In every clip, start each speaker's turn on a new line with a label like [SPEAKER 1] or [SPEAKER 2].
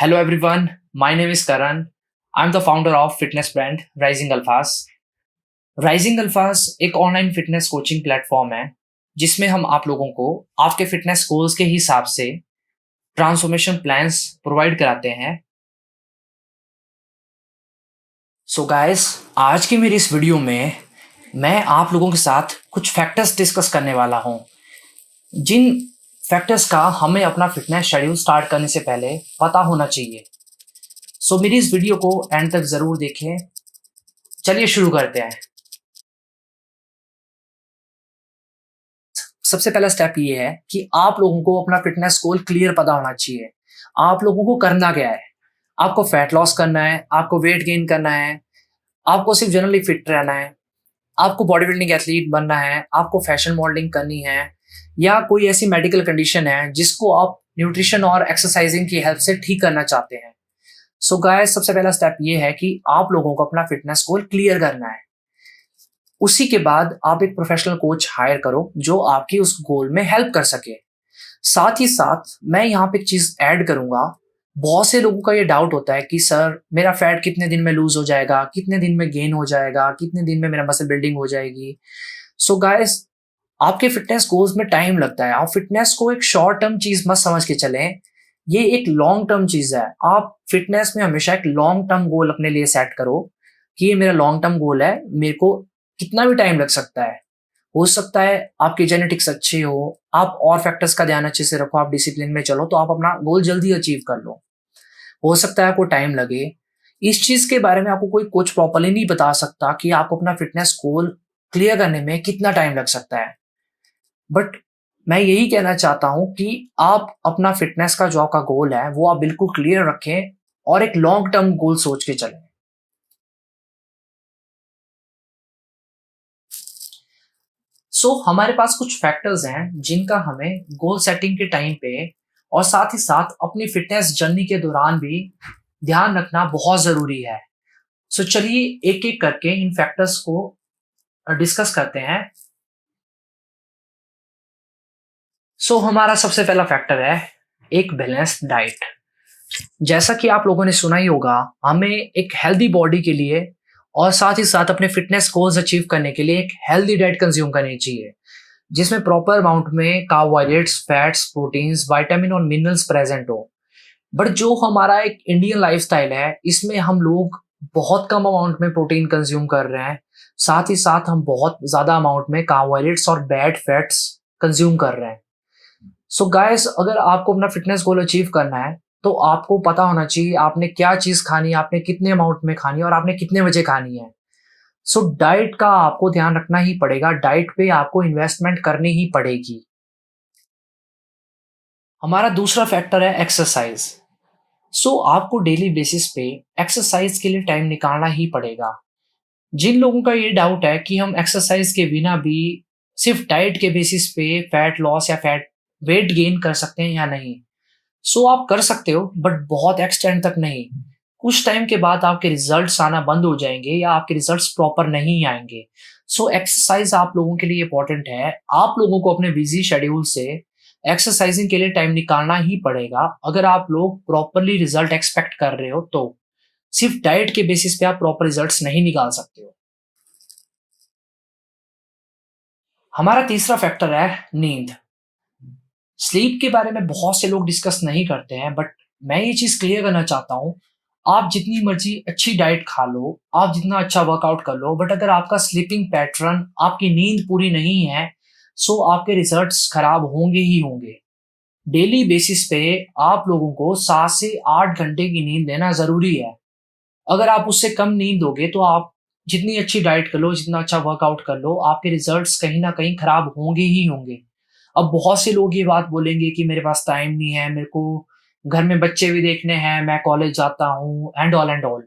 [SPEAKER 1] Hello everyone, my name is Karan. I'm the founder of fitness brand Rising Alphas. Rising Alphas एक online fitness coaching platform है जिसमें हम आप लोगों को आपके फिटनेस गोल्स के हिसाब से ट्रांसफॉर्मेशन प्लान्स प्रोवाइड कराते हैं। सो गाइस, आज की मेरी इस वीडियो में मैं आप लोगों के साथ कुछ फैक्टर्स डिस्कस करने वाला हूं, जिन फैक्टर्स का हमें अपना फिटनेस शेड्यूल स्टार्ट करने से पहले पता होना चाहिए। सो मेरी इस वीडियो को एंड तक ज़रूर देखें। चलिए शुरू करते हैं। सबसे पहला स्टेप ये है कि आप लोगों को अपना फिटनेस गोल क्लियर पता होना चाहिए। आप लोगों को करना क्या है? आपको फैट लॉस करना है, आपको वेट गेन करना है, आपको सिर्फ जनरली फिट रहना है, आपको बॉडी बिल्डिंग एथलीट बनना है, आपको फैशन मॉडलिंग करनी है, या कोई ऐसी मेडिकल कंडीशन है जिसको आप न्यूट्रिशन और एक्सरसाइजिंग की हेल्प से ठीक करना चाहते हैं। सो गाइस, सबसे पहला स्टेप ये है कि आप लोगों को अपना फिटनेस गोल क्लियर करना है। उसी के बाद आप एक प्रोफेशनल कोच हायर करो जो आपकी उस गोल में हेल्प कर सके। साथ ही साथ मैं यहाँ पे एक चीज ऐड करूंगा। बहुत से लोगों का ये डाउट होता है कि सर, मेरा फैट कितने दिन में लूज हो जाएगा, कितने दिन में गेन हो जाएगा, कितने दिन में मेरा मसल बिल्डिंग हो जाएगी। सो गाइस, आपके फिटनेस गोल्स में टाइम लगता है। आप फिटनेस को एक शॉर्ट टर्म चीज मत समझ के चलें, ये एक लॉन्ग टर्म चीज है। आप फिटनेस में हमेशा एक लॉन्ग टर्म गोल अपने लिए सेट करो कि ये मेरा लॉन्ग टर्म गोल है, मेरे को कितना भी टाइम लग सकता है। हो सकता है आपकी जेनेटिक्स अच्छी हो, आप और फैक्टर्स का ध्यान अच्छे से रखो, आप डिसिप्लिन में चलो तो आप अपना गोल जल्दी अचीव कर लो। हो सकता है आपको टाइम लगे। इस चीज के बारे में आपको कोई कोच प्रॉपरली नहीं बता सकता कि आपको अपना फिटनेस गोल क्लियर करने में कितना टाइम लग सकता है। बट मैं यही कहना चाहता हूं कि आप अपना फिटनेस का जो आपका गोल है वो आप बिल्कुल क्लियर रखें और एक लॉन्ग टर्म गोल सोच के चलें। हमारे पास कुछ फैक्टर्स हैं जिनका हमें गोल सेटिंग के टाइम पे और साथ ही साथ अपनी फिटनेस जर्नी के दौरान भी ध्यान रखना बहुत जरूरी है। चलिए एक एक करके इन फैक्टर्स को डिस्कस करते हैं। हमारा सबसे पहला फैक्टर है एक बैलेंस्ड डाइट। जैसा कि आप लोगों ने सुना ही होगा, हमें एक हेल्दी बॉडी के लिए और साथ ही साथ अपने फिटनेस गोल्स अचीव करने के लिए एक हेल्दी डाइट कंज्यूम करनी चाहिए, जिसमें प्रॉपर अमाउंट में कार्बोहाइड्रेट्स, फैट्स, प्रोटीन्स, विटामिन और मिनरल्स प्रेजेंट हो। बट जो हमारा एक इंडियन लाइफस्टाइल है, इसमें हम लोग बहुत कम अमाउंट में प्रोटीन कंज्यूम कर रहे हैं, साथ ही साथ हम बहुत ज्यादा अमाउंट में कार्बोहाइड्रेट्स और बैड फैट्स कंज्यूम कर रहे हैं। गाइस, अगर आपको अपना फिटनेस गोल अचीव करना है तो आपको पता होना चाहिए आपने क्या चीज खानी है, आपने कितने अमाउंट में खानी है और आपने कितने बजे खानी है। डाइट का आपको ध्यान रखना ही पड़ेगा, डाइट पे आपको इन्वेस्टमेंट करनी ही पड़ेगी। हमारा दूसरा फैक्टर है एक्सरसाइज। आपको डेली बेसिस पे एक्सरसाइज के लिए टाइम निकालना ही पड़ेगा। जिन लोगों का ये डाउट है कि हम एक्सरसाइज के बिना भी सिर्फ डाइट के बेसिस पे फैट लॉस या फैट वेट गेन कर सकते हैं या नहीं, आप कर सकते हो बट बहुत एक्सटेंड तक नहीं। कुछ टाइम के बाद आपके रिजल्ट्स आना बंद हो जाएंगे या आपके रिजल्ट्स प्रॉपर नहीं आएंगे। एक्सरसाइज आप लोगों के लिए इंपॉर्टेंट है। आप लोगों को अपने बिजी शेड्यूल से एक्सरसाइजिंग के लिए टाइम निकालना ही पड़ेगा अगर आप लोग प्रॉपरली रिजल्ट एक्सपेक्ट कर रहे हो तो। सिर्फ डाइट के बेसिस पे आप प्रॉपर रिजल्ट्स नहीं निकाल सकते हो। हमारा तीसरा फैक्टर है नींद। स्लीप के बारे में बहुत से लोग डिस्कस नहीं करते हैं, बट मैं ये चीज क्लियर करना चाहता हूँ। आप जितनी मर्जी अच्छी डाइट खा लो, आप जितना अच्छा वर्कआउट कर लो, बट अगर आपका स्लीपिंग पैटर्न, आपकी नींद पूरी नहीं है, आपके रिजल्ट्स खराब होंगे ही होंगे। डेली बेसिस पे आप लोगों को 7 से 8 घंटे की नींद लेना जरूरी है। अगर आप उससे कम नींद दोगे तो आप जितनी अच्छी डाइट कर लो, जितना अच्छा वर्कआउट कर लो, आपके रिजल्ट्स कहीं ना कहीं खराब होंगे ही होंगे। अब बहुत से लोग ये बात बोलेंगे कि मेरे पास टाइम नहीं है, मेरे को घर में बच्चे भी देखने हैं, मैं कॉलेज जाता हूँ, and all and all.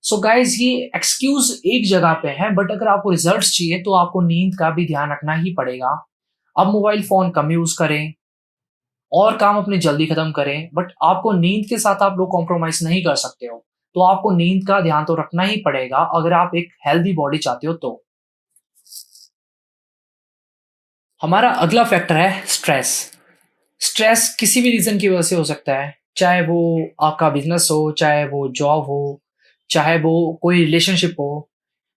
[SPEAKER 1] Guys, ये एक्सक्यूज एक जगह पे है, बट अगर आपको रिजल्ट्स चाहिए तो आपको नींद का भी ध्यान रखना ही पड़ेगा। अब मोबाइल फोन कम यूज करें और काम अपने जल्दी खत्म करें, बट आपको नींद के साथ आप लोग कॉम्प्रोमाइज नहीं कर सकते हो। तो आपको नींद का ध्यान तो रखना ही पड़ेगा अगर आप एक हेल्दी बॉडी चाहते हो तो। हमारा अगला फैक्टर है स्ट्रेस। स्ट्रेस किसी भी रीजन की वजह से हो सकता है। चाहे वो आपका बिज़नेस हो, चाहे वो जॉब हो, चाहे वो कोई रिलेशनशिप हो।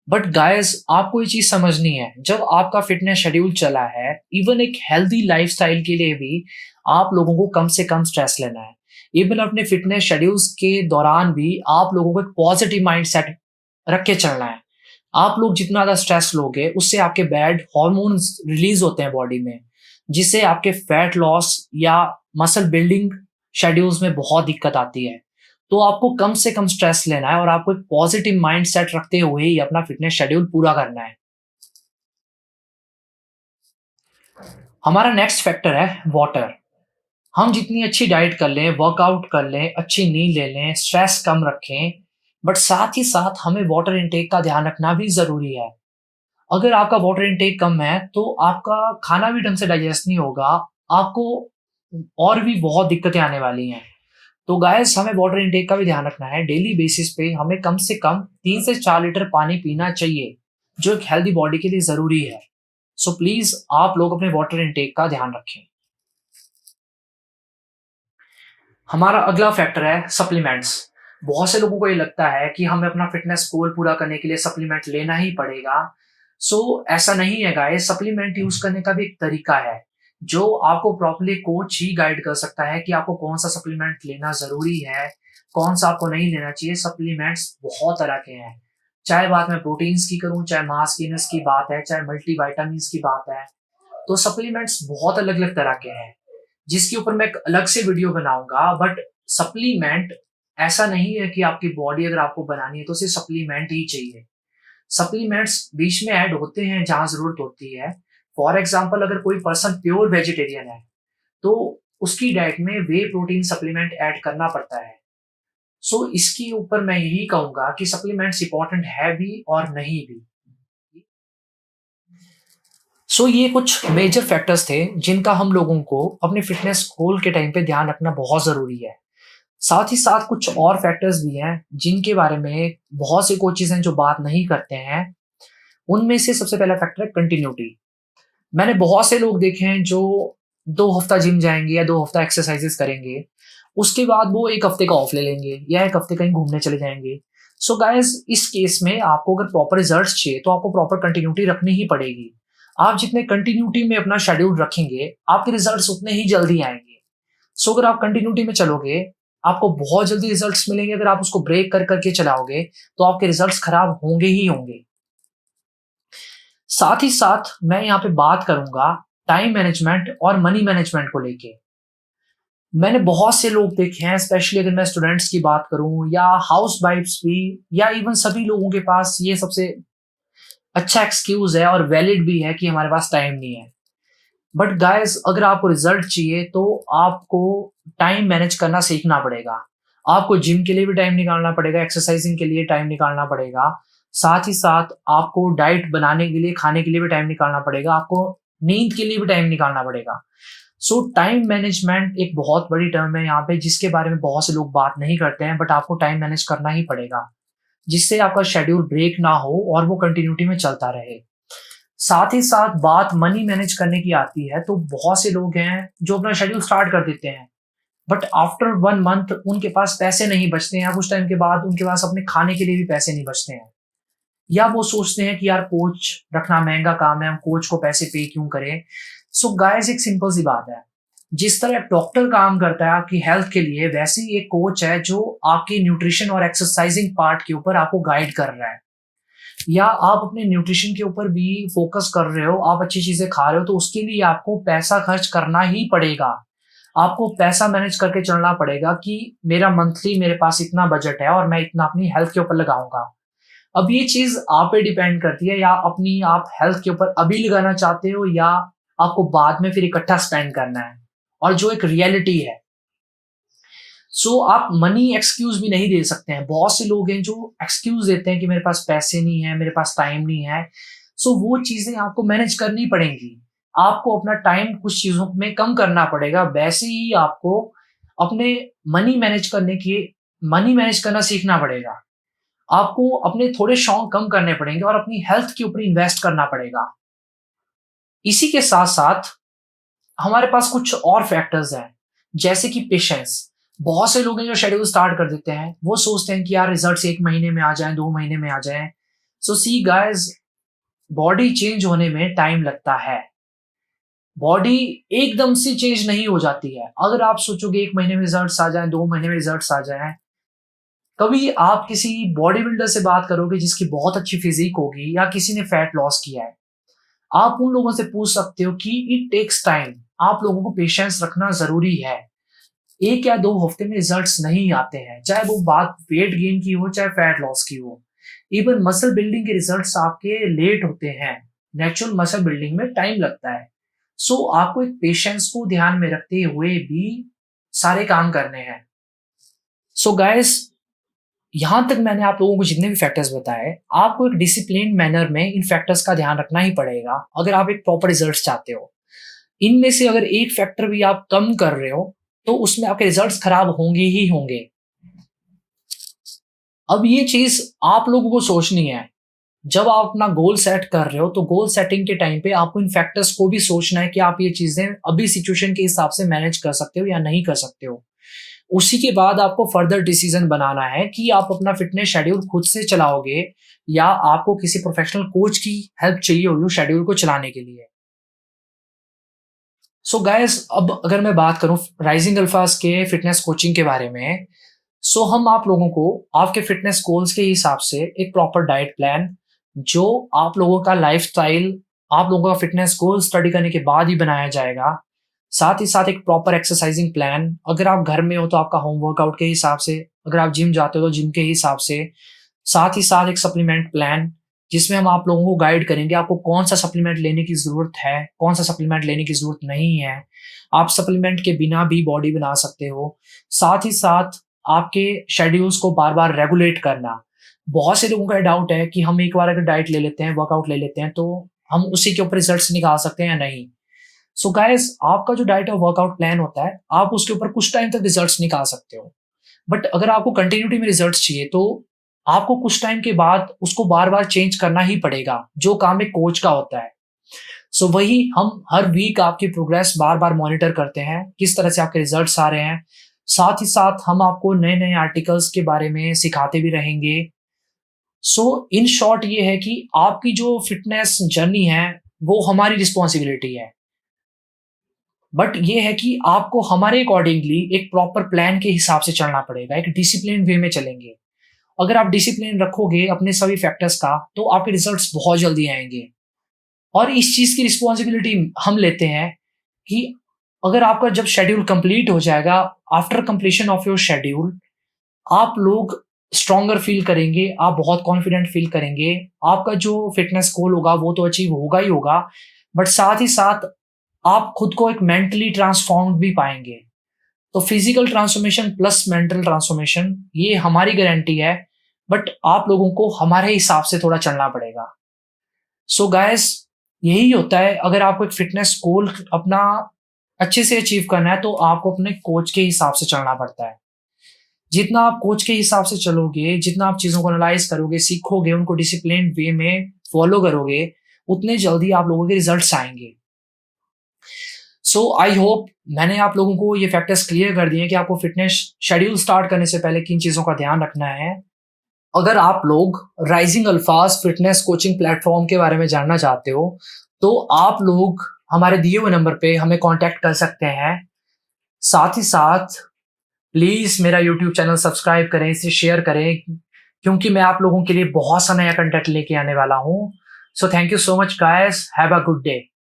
[SPEAKER 1] बट गाइज़ आपको ये चीज़ समझनी है, जब आपका फ़िटनेस शेड्यूल चला है, इवन एक हेल्दी लाइफ़स्टाइल के लिए भी आप लोगों को कम से कम स्ट्रेस लेना है। इवन अपने फ़िटनेस शेड्यूल्स के दौरान भी आप लोगों को एक पॉज़िटिव माइंडसेट रख के चलना है। आप लोग जितना ज़्यादा स्ट्रेस लोगे, उससे आपके बैड हार्मोन्स रिलीज़ होते हैं बॉडी में, जिससे आपके फैट लॉस या मसल बिल्डिंग शेड्यूल्स में बहुत दिक्कत आती है। तो आपको कम से कम स्ट्रेस लेना है और आपको एक पॉजिटिव माइंडसेट रखते हुए ही अपना फिटनेस शेड्यूल पूरा करना है। हमारा नेक्स्ट फैक्टर है वाटर। हम जितनी अच्छी डाइट कर लें, वर्कआउट कर लें, अच्छी नींद ले लें, स्ट्रेस कम रखें, बट साथ ही साथ हमें वाटर इनटेक का ध्यान रखना भी ज़रूरी है। अगर आपका वाटर इनटेक कम है, तो आपका खाना भी ढंग से डाइजेस्ट नहीं होगा, आपको और भी बहुत दिक्कतें आने वाली हैं। तो गाइस हमें वाटर इनटेक का भी ध्यान रखना है। डेली बेसिस पे हमें कम से कम 3 से 4 लीटर पानी पीना चाहिए, जो एक हेल्दी बॉडी के लिए ज़रूरी है। सो प्लीज़ आप लोग अपने वाटर इनटेक का ध्यान रखें। हमारा अगला फैक्टर है सप्लीमेंट्स। बहुत से लोगों को ये लगता है कि हमें अपना फिटनेस गोल पूरा करने के लिए सप्लीमेंट लेना ही पड़ेगा। ऐसा नहीं है गाइस, सप्लीमेंट यूज़ करने का भी एक तरीका है, जो आपको प्रॉपर्ली कोच ही गाइड कर सकता है कि आपको कौन-सा सप्लीमेंट लेना ज़रूरी है, कौन-सा आपको नहीं लेना चाहिए। सप्लीमेंट्स बहुत तरह के हैं, चाहे बात मैं प्रोटीन्स की करूँ, चाहे मास गेनर्स की बात है, चाहे मल्टीविटामिन्स की बात है। तो सप्लीमेंट्स बहुत अलग-अलग तरह के हैं, जिसके ऊपर मैं एक अलग से वीडियो बनाऊँगा। बट सप्लीमेंट ऐसा नहीं है कि आपकी बॉडी अगर आपको बनानी है तो सिर्फ़ सप्लीमेंट ही चाहिए। सप्लीमेंट्स बीच में ऐड होते हैं जहाँ ज़रूरत होती है। फॉर एग्ज़ाम्पल अगर कोई पर्सन प्योर वेजिटेरियन है, तो उसकी डाइट में व्हे प्रोटीन सप्लीमेंट ऐड करना पड़ता है। इसके ऊपर मैं यही कहूँगा कि सप्लीमेंट्स इम्पोर्टेंट है भी और नहीं भी। ये कुछ मेजर फैक्टर्स थे जिनका हम लोगों को अपने फिटनेस गोल के टाइम पे ध्यान रखना बहुत ज़रूरी है। साथ ही साथ कुछ और फैक्टर्स भी हैं जिनके बारे में बहुत से कोचेज़ हैं जो बात नहीं करते हैं। उनमें से सबसे पहला फैक्टर है कंटिन्यूटी। मैंने बहुत से लोग देखे हैं जो 2 हफ्ता जिम जाएँगे या 2 हफ्ता एक्सरसाइज़ेज़ करेंगे। उसके बाद वो 1 हफ्ते का ऑफ ले लेंगे या 1 हफ्ते कहीं घूमने चले जाएँगे। गाइज़ इस केस में आपको अगर प्रॉपर रिज़ल्ट्स चाहिए तो आपको प्रॉपर कंटिन्यूटी रखनी ही पड़ेगी। आप जितने कंटिन्यूटी में अपना शेड्यूल रखेंगे, आपके रिज़ल्ट्स उतने ही जल्दी आएँगे। अगर आप कंटिन्यूटी में चलोगे, आपको बहुत जल्दी रिज़ल्ट्स मिलेंगे। अगर आप उसको ब्रेक कर के चलाओगे, तो आपके रिज़ल्ट्स खराब होंगे ही होंगे। साथ ही साथ मैं यहाँ पे बात करूँगा टाइम मैनेजमेंट और मनी मैनेजमेंट को लेके। मैंने बहुत से लोग देखे हैं, स्पेशली अगर मैं स्टूडेंट्स की बात करूँ या हाउसवाइफ्स भी, या इवन सभी लोगों के पास ये सबसे अच्छा एक्सक्यूज़ है और वैलिड भी है कि हमारे पास टाइम नहीं है। बट गाइज़ अगर आपको रिज़ल्ट चाहिए तो आपको टाइम मैनेज करना सीखना पड़ेगा। आपको जिम के लिए भी टाइम निकालना पड़ेगा, एक्सरसाइज़िंग के लिए टाइम निकालना पड़ेगा। साथ ही साथ आपको डाइट बनाने के लिए, खाने के लिए भी टाइम निकालना पड़ेगा। आपको नींद के लिए भी टाइम निकालना पड़ेगा। टाइम मैनेजमेंट एक बहुत बड़ी टर्म है यहाँ पे, जिसके बारे में बहुत से लोग बात नहीं करते हैं, बट आपको टाइम मैनेज करना ही पड़ेगा, जिससे आपका शेड्यूल ब्रेक ना हो और वो कंटिन्यूटी में चलता रहे। साथ ही साथ बात मनी मैनेज करने की आती है, तो बहुत से लोग हैं जो अपना शेड्यूल स्टार्ट कर देते हैं, बट आफ्टर 1 मंथ उनके पास पैसे नहीं बचते हैं। कुछ टाइम के बाद उनके पास अपने खाने के लिए भी पैसे नहीं बचते हैं, या वो सोचते हैं कि यार कोच रखना महँगा काम है, हम कोच को पैसे पे क्यों करें? गाइज़ एक सिंपल सी बात है, जिस तरह एक डॉक्टर काम करता है आपकी हेल्थ के लिए, वैसे ही एक कोच है जो आपकी न्यूट्रिशन और एक्सरसाइजिंग पार्ट के ऊपर आपको गाइड कर रहा है। या आप अपने न्यूट्रिशन के ऊपर भी फ़ोकस कर रहे हो, आप अच्छी चीज़ें खा रहे हो, तो उसके लिए आपको पैसा खर्च करना ही पड़ेगा। आपको पैसा मैनेज करके चलना पड़ेगा कि मेरा मंथली मेरे पास इतना बजट है और मैं इतना अपनी हेल्थ के ऊपर लगाऊँगा। अब ये चीज़ आप पे डिपेंड करती है, या अपनी आप हेल्थ के ऊपर अभी लगाना चाहते हो या आपको बाद में फिर इकट्ठा स्पेंड करना है, और जो एक रियलिटी है। आप मनी एक्सक्यूज़ भी नहीं दे सकते हैं। बहुत से लोग हैं जो एक्सक्यूज़ देते हैं कि मेरे पास पैसे नहीं है, मेरे पास टाइम नहीं है। वो चीज़ें आपको मैनेज करनी पड़ेंगी। आपको अपना टाइम कुछ चीज़ों में कम करना पड़ेगा। वैसे ही आपको अपने मनी मैनेज करना सीखना पड़ेगा। आपको अपने थोड़े शौक कम करने पड़ेंगे और अपनी हेल्थ के ऊपर इन्वेस्ट करना पड़ेगा। इसी के साथ-साथ हमारे पास कुछ और फैक्टर्स हैं, जैसे कि पेशेंस। बहुत से लोग हैं जो शेड्यूल स्टार्ट कर देते हैं, वो सोचते हैं कि यार रिजल्ट्स 1 महीने में आ जाएँ, 2 महीने में आ जाएँ। सो सी गाइज़, बॉडी चेंज होने में टाइम लगता है। बॉडी एकदम से चेंज नहीं हो जाती है। अगर आप सोचोगे 1 महीने में रिजल्ट्स आ जाएँ, 2 महीने में रिजल्ट्स आ जाएँ, कभी आप किसी बॉडी बिल्डर से बात करोगे जिसकी बहुत अच्छी फिज़ीक होगी या किसी ने फैट लॉस किया है, आप उन लोगों से पूछ सकते हो कि इट टेक्स टाइम, आप लोगों को पेशेंस रखना ज़रूरी है। 1 या 2 हफ्ते में रिजल्ट्स नहीं आते हैं, चाहे वो बात वेट गेन की हो, चाहे फैट लॉस की हो। इवन मसल बिल्डिंग के रिजल्ट्स आपके लेट होते हैं। नेचुरल मसल बिल्डिंग में टाइम लगता है। सो आपको एक पेशेंस को ध्यान में रखते हुए भी सारे काम करने हैं। सो गाइस, यहाँ तक मैंने आप लोगों को जितने भी फैक्टर्स बताए, आपको एक डिसिप्लिन्ड मैनर में इन फैक्टर्स का ध्यान रखना ही पड़ेगा, अगर आप एक प्रॉपर रिजल्ट्स चाहते हो। इनमें से अगर एक फैक्टर भी आप कम कर रहे हो, तो उसमें आपके रिजल्ट्स खराब होंगे ही होंगे। अब ये चीज़ आप लोगों को सोचनी है। जब आप अपना गोल सेट कर रहे हो, तो गोल सेटिंग के टाइम पे आपको इन फैक्टर्स को भी सोचना है कि आप ये चीज़ें अभी सिचुएशन के हिसाब से मैनेज कर सकते हो या नहीं कर सकते हो। उसी के बाद आपको फर्दर डिसीजन बनाना है कि आप अपना फिटनेस शेड्यूल खुद से चलाओगे या आपको किसी प्रोफेशनल कोच की हेल्प चाहिए होगी उस शेड्यूल को चलाने के लिए। सो गाइस, अब अगर मैं बात करूँ राइजिंग अल्फाज के फिटनेस कोचिंग के बारे में, सो हम आप लोगों को आपके फिटनेस गोल्स के हिसाब से एक प्रॉपर डाइट प्लान, जो आप लोगों का लाइफ़स्टाइल, आप लोगों का फिटनेस गोल स्टडी करने के बाद ही बनाया जाएगा। साथ ही साथ एक प्रॉपर एक्सरसाइजिंग प्लान, अगर आप घर में हो तो आपका होम वर्कआउट के हिसाब से, अगर आप जिम जाते हो तो जिम के हिसाब से। साथ ही साथ एक सप्लीमेंट प्लान, जिसमें हम आप लोगों को गाइड करेंगे आपको कौन-सा सप्लीमेंट लेने की ज़रूरत है, कौन-सा सप्लीमेंट लेने की ज़रूरत नहीं है। आप सप्लीमेंट के बिना भी बॉडी बना सकते हो। साथ ही साथ आपके शेड्यूल्स को बार-बार रेगुलेट करना। बहुत से लोगों का डाउट है कि हम एक बार अगर डाइट ले लेते हैं, वर्कआउट ले लेते हैं, तो हम उसी के ऊपर रिजल्ट्स निकाल सकते हैं या नहीं? सो गाइस, आपका जो डाइट और वर्कआउट प्लान होता है, आप उसके ऊपर कुछ टाइम तक रिजल्ट्स निकाल सकते हो। बट अगर आपको कंटिन्यूटी में रिजल्ट्स चाहिए, तो आपको कुछ टाइम के बाद उसको बार-बार चेंज करना ही पड़ेगा, जो काम एक कोच का होता है। सो वही हम हर वीक आपकी प्रोग्रेस बार-बार मॉनिटर करते हैं, किस तरह से आपके रिजल्ट्स आ रहे हैं। साथ ही साथ हम आपको नए-नए आर्टिकल्स के बारे में सिखाते भी रहेंगे। सो इन शॉर्ट ये है कि आपकी जो फिटनेस जर्नी है, वो हमारी रिस्पॉन्सिबिलिटी है। बट ये है कि आपको हमारे अकॉर्डिंगली एक प्रॉपर प्लान के हिसाब से चलना पड़ेगा, एक डिसिप्लिन वे में चलेंगे। अगर आप डिसिप्लिन रखोगे अपने सभी फैक्टर्स का, तो आपके रिजल्ट्स बहुत जल्दी आएँगे। और इस चीज़ की रिस्पॉन्सिबिलिटी हम लेते हैं कि अगर आपका जब शेड्यूल कंप्लीट हो जाएगा, after completion of your schedule, आप लोग स्ट्रॉन्गर फील करेंगे, आप बहुत कॉन्फिडेंट फील करेंगे। आपका जो फिटनेस गोल होगा, वो तो अचीव होगा ही होगा, बट साथ ही साथ आप खुद को एक मेंटली ट्रांसफॉर्म्ड भी पाएँगे। तो physical transformation plus mental transformation, ये हमारी गारंटी है, बट आप लोगों को हमारे हिसाब से थोड़ा चलना पड़ेगा। सो गाइस, यही होता है, अगर आपको एक फिटनेस गोल अपना अच्छे से अचीव करना है, तो आपको अपने कोच के हिसाब से चलना पड़ता है। जितना आप कोच के हिसाब से चलोगे, जितना आप चीज़ों को एनालाइज़ करोगे, सीखोगे, उनको डिसिप्लिन्ड वे में फॉलो करोगे, उतने जल्दी आप लोगों के रिजल्ट्स आएँगे। सो आई होप मैंने आप लोगों को ये फैक्टर्स क्लियर कर दिए हैं कि आपको फिटनेस शेड्यूल स्टार्ट करने से पहले किन चीज़ों का ध्यान रखना है। अगर आप लोग राइजिंग अल्फाज फिटनेस कोचिंग प्लेटफॉर्म के बारे में जानना चाहते हो, तो आप लोग हमारे दिए हुए नंबर पे हमें कांटेक्ट कर सकते हैं। साथ ही साथ प्लीज़ मेरा यूट्यूब चैनल सब्सक्राइब करें, इसे शेयर करें, क्योंकि मैं आप लोगों के लिए बहुत सा नया कंटेंट लेके आने वाला हूँ। So thank you so much guys, have a good day.